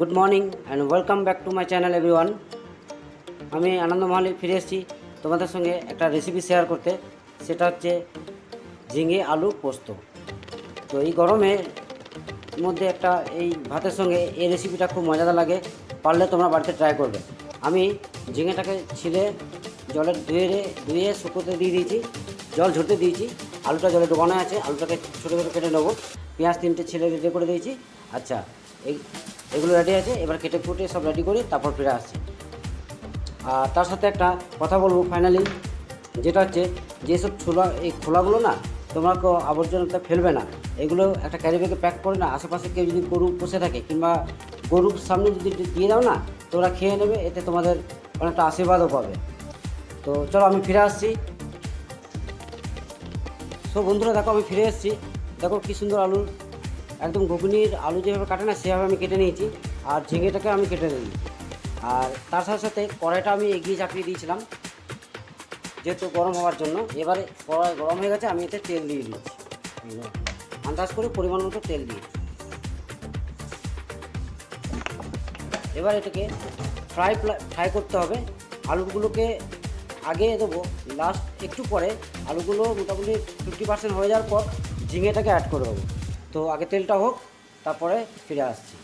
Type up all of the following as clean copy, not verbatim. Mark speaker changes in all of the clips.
Speaker 1: Good morning and welcome back to my channel everyone. আমি আনন্দ মহলে ফিরে এসেছি তোমাদের সঙ্গে একটা রেসিপি শেয়ার করতে। সেটা হচ্ছে ঝিঙে আলু পোস্ত। তো এই গরমের মধ্যে এই ভাতের সঙ্গে এই রেসিপিটা খুব মজাদার লাগে। পারলে তোমরা বাড়িতে ট্রাই করবে। আমি ঝিঙেটাকে ছিলে জলে ধুয়ে শুকোতে দিয়ে দিয়েছি, জল ঝরতে দিয়েছি। আলুটা জলে ডোবানো আছে, আলুটাকে ছোটো ছোটো কেটে নেবো। পেঁয়াজ 3টে ছিলে রেডি করে দিয়েছি। আচ্ছা, এগুলো রেডি আছে, এবার কেটে কুটে সব রেডি করি, তারপর ফিরে আসছি। আর তার সাথে একটা কথা বলবো ফাইনালি, যেটা হচ্ছে যেসব খোলাগুলো না তোমরা কেউ আবর্জনাটা ফেলবে না। এগুলো একটা ক্যারি ব্যাগে প্যাক করে না, আশেপাশে কেউ যদি গরু বসে থাকে কিংবা গরুর সামনে যদি দিয়ে দাও না, তোমরা খেয়ে নেবে, এতে তোমাদের অনেকটা আশীর্বাদও পাবে। তো চলো আমি ফিরে আসছি। সো বন্ধুরা দেখো, আমি ফিরে এসেছি। দেখো কী সুন্দর আলু, একদম ঘুগনির আলু যেভাবে কাটে না সেভাবে আমি কেটে নিয়েছি। আর ঝিঙেটাকে আমি কেটে নিয়েছি। আর তার সাথে সাথে কড়াইটা আমি এগিয়ে চাপিয়ে দিয়েছিলাম যেহেতু গরম হওয়ার জন্য। এবারে কড়াই গরম হয়ে গেছে, আমি এতে তেল দিয়ে দিচ্ছি। আন্দাজ করে পরিমাণ মতো তেল দিয়ে এবার এটাকে ফ্রাই করতে হবে। আলুগুলোকে আগে দেবো, লাস্ট একটু পরে। আলুগুলো মোটামুটি 50% হয়ে যাওয়ার পর ঝিঙেটাকে অ্যাড করে দেবো। তো আগে তেলটা হোক, তারপরে ফিরে আসছি।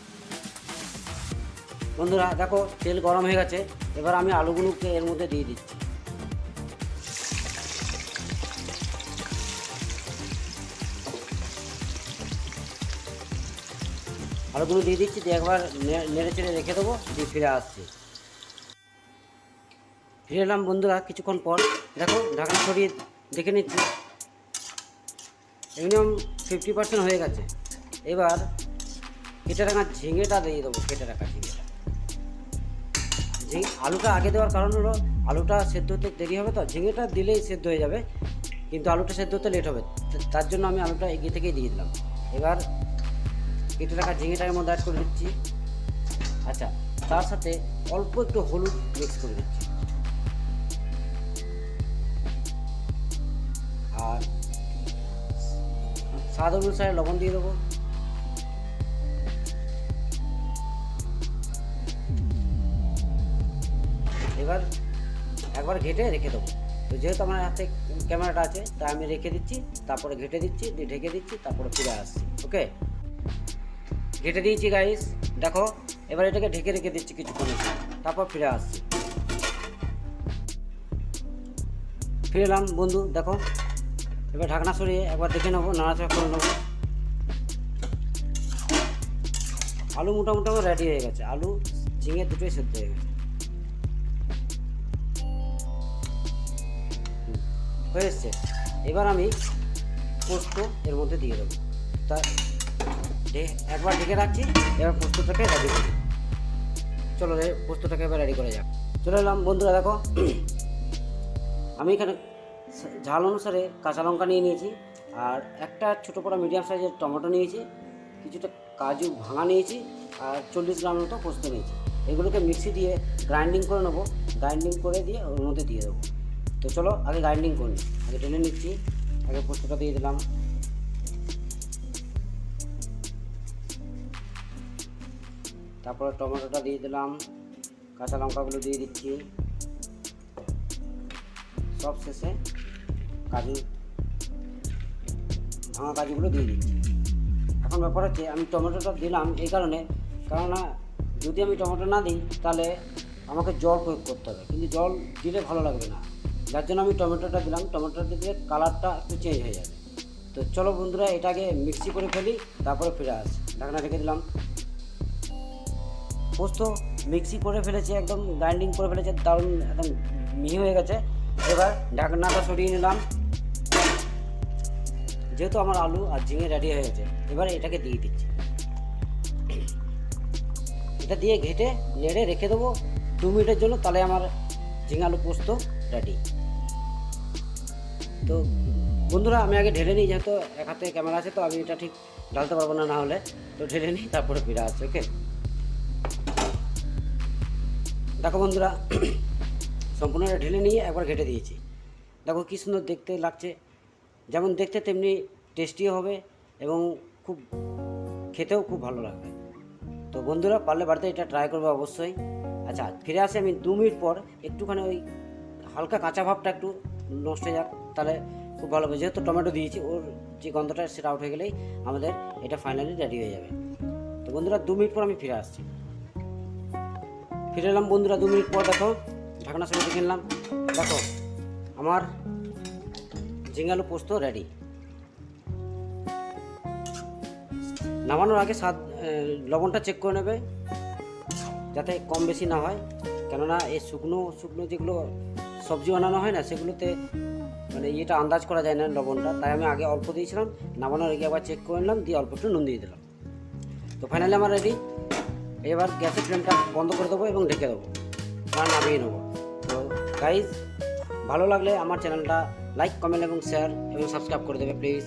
Speaker 1: বন্ধুরা দেখো, তেল গরম হয়ে গেছে। এবার আমি আলুগুলোকে এর মধ্যে দিয়ে দিচ্ছি। আলুগুলো দিয়ে দিচ্ছি, দিয়ে একবার নেড়ে চেড়ে রেখে দেবো, দিয়ে ফিরে আসছি। ফিরে এলাম বন্ধুরা কিছুক্ষণ পর। দেখো ঢাকনা সরিয়ে দেখে নিচ্ছি, মিনিমাম 50% হয়ে গেছে। এবার কেটে রাখা ঝিঙেটা দিয়ে দেবো। আলুটা আগে দেওয়ার কারণ হলো আলুটা সেদ্ধ হতে দেরি হবে, তো ঝিঙেটা দিলেই সেদ্ধ হয়ে যাবে, কিন্তু আলুটা সেদ্ধ হতে লেট হবে। তার জন্য আমি আলুটা এগিয়ে থেকেই দিয়ে দিলাম। এবার কেটে রাখা ঝিঙেটার মধ্যে অ্যাড করে দিচ্ছি। আচ্ছা, তার সাথে অল্প একটু হলুদ মিক্স করে দিচ্ছি। আর স্বাদ অনুসারে লবণ দিয়ে দেবো। এবার একবার ঘেটে রেখে দেবো। তো যেহেতু আমার হাতে ক্যামেরাটা আছে, তাই আমি রেখে দিচ্ছি, তারপরে ঘেটে দিচ্ছি, দিয়ে ঢেকে দিচ্ছি, তারপরে ফিরে আসছি। ওকে, ঘেটে দিয়েছি গাইস, দেখো। এবার এটাকে ঢেকে রেখে দিচ্ছি কিছুক্ষণের জন্য, তারপর ফিরে আসছি। ফিরে এলাম বন্ধু, দেখো। এবার ঢাকনা সরিয়ে একবার দেখে নেবো, নাড়াচাড়া করে নেবো। আলু মোটামুটি রেডি হয়ে গেছে, আলু ঝিঙে দুটোই সেদ্ধ হয়ে গেছে, হয়ে এসছে। এবার আমি পোস্ত এর মধ্যে দিয়ে দেবো। তা একবার ঢেকে রাখছি, এবার পোস্তটাকে রেডি করি। চলো পোস্তটাকে এবার রেডি করে যাক। চলে এলাম বন্ধুরা, দেখো। আমি এখানে ঝাল অনুসারে কাঁচা লঙ্কা নিয়ে নিয়েছি, আর একটা ছোটো বড় মিডিয়াম সাইজের টমেটো নিয়েছি, কিছুটা কাজু ভাঙা নিয়েছি, আর 40 গ্রাম মতো পোস্ত নিয়েছি। এগুলোকে মিক্সি দিয়ে গ্রাইন্ডিং করে নেবো। গ্রাইন্ডিং করে দিয়ে ওর মধ্যে দিয়ে দেবো। তো চলো আগে গ্রাইন্ডিং করি, আগে টেনে নিচ্ছি। আগে পোস্তটা দিয়ে দিলাম, তারপরে টমেটোটা দিয়ে দিলাম, কাঁচা লঙ্কাগুলো দিয়ে দিচ্ছি, সব শেষে ভাঙা কাজুগুলো দিয়ে দিচ্ছি। এখন ব্যাপার হচ্ছে, আমি টমেটোটা দিলাম এই কারণে, কেননা যদি আমি টমেটো না দিই তাহলে আমাকে জল প্রয়োগ করতে হবে, কিন্তু জল দিলে ভালো লাগবে না। যার জন্য আমি টমেটোটা দিলাম। টমেটোটা দিলে কালারটা একটু চেঞ্জ হয়ে যাবে। তো চলো বন্ধুরা, এটাকে মিক্সি করে ফেলি, তারপরে ফিরে আসি। ঢাকনা রেখে দিলাম। পোস্ত মিক্সি করে ফেলেছে, একদম গ্রাইন্ডিং করে ফেলেছে, দারুণ একদম মিহি হয়ে গেছে। এবার ঢাকনাটা সরিয়ে নিলাম, যেহেতু আমার আলু আর ঝিঙে রেডি হয়ে গেছে। এবার এটাকে দিয়ে দিচ্ছি, এটা দিয়ে ঘেটে নেড়ে রেখে দেবো 2 মিনিটের জন্য, তাহলে আমার ঝিঙে আলু পোস্ত রেডি। তো বন্ধুরা, আমি আগে ঢেলে নিই, যেহেতু এক হাতে ক্যামেরা আছে, তো আমি এটা ঠিক ঢালতে পারবো না হলে। তো ঢেলে নিই, তারপরে ফিরে আসছে। ওকে, দেখো বন্ধুরা, সম্পূর্ণ ঢেলে নিয়ে একবার ঘেটে দিয়েছি। দেখো কী সুন্দর দেখতে লাগছে, যেমন দেখতে তেমনি টেস্টিও হবে এবং খুব খেতেও খুব ভালো লাগবে। তো বন্ধুরা পারলে বাড়িতে এটা ট্রাই করবে অবশ্যই। আচ্ছা, ফিরে আসে আমি 2 মিনিট পর। একটুখানি ওই হালকা কাঁচা ভাবটা একটু নষ্ট হয়ে যাক, তাহলে খুব ভালো হবে। যেহেতু টমেটো দিয়েছি, ওর যে গন্ধটা সেটা আউট হয়ে গেলেই আমাদের এটা ফাইনালি রেডি হয়ে যাবে। তো বন্ধুরা 2 মিনিট পর আমি ফিরে আসছি। ফিরে এলাম বন্ধুরা 2 মিনিট পর। দেখো ঢাকনা সমেত দেখে নিলাম। দেখো আমার ঝিঙে আলু পোস্ত রেডি। নামানোর আগে লবণটা চেক করে নেবে, যাতে কম বেশি না হয়। কেননা এই শুকনো শুকনো যেগুলো সবজি বানানো হয় না, সেগুলোতে মানে ইয়েটা আন্দাজ করা যায় না লবণটা। তাই আমি আগে অল্প দিয়েছিলাম, নামানোর আগে আবার চেক করে নিলাম, দিয়ে অল্প একটু নুন দিয়ে দিলাম। তো ফাইনালি আমার রেডি। এবার গ্যাসের ফ্লেমটা বন্ধ করে দেবো এবং ঢেকে দেবো, নামিয়ে নেবো। তো গাইজ, ভালো লাগলে আমার চ্যানেলটা লাইক, কমেন্ট এবং শেয়ার এবং সাবস্ক্রাইব করে দেবে প্লিজ।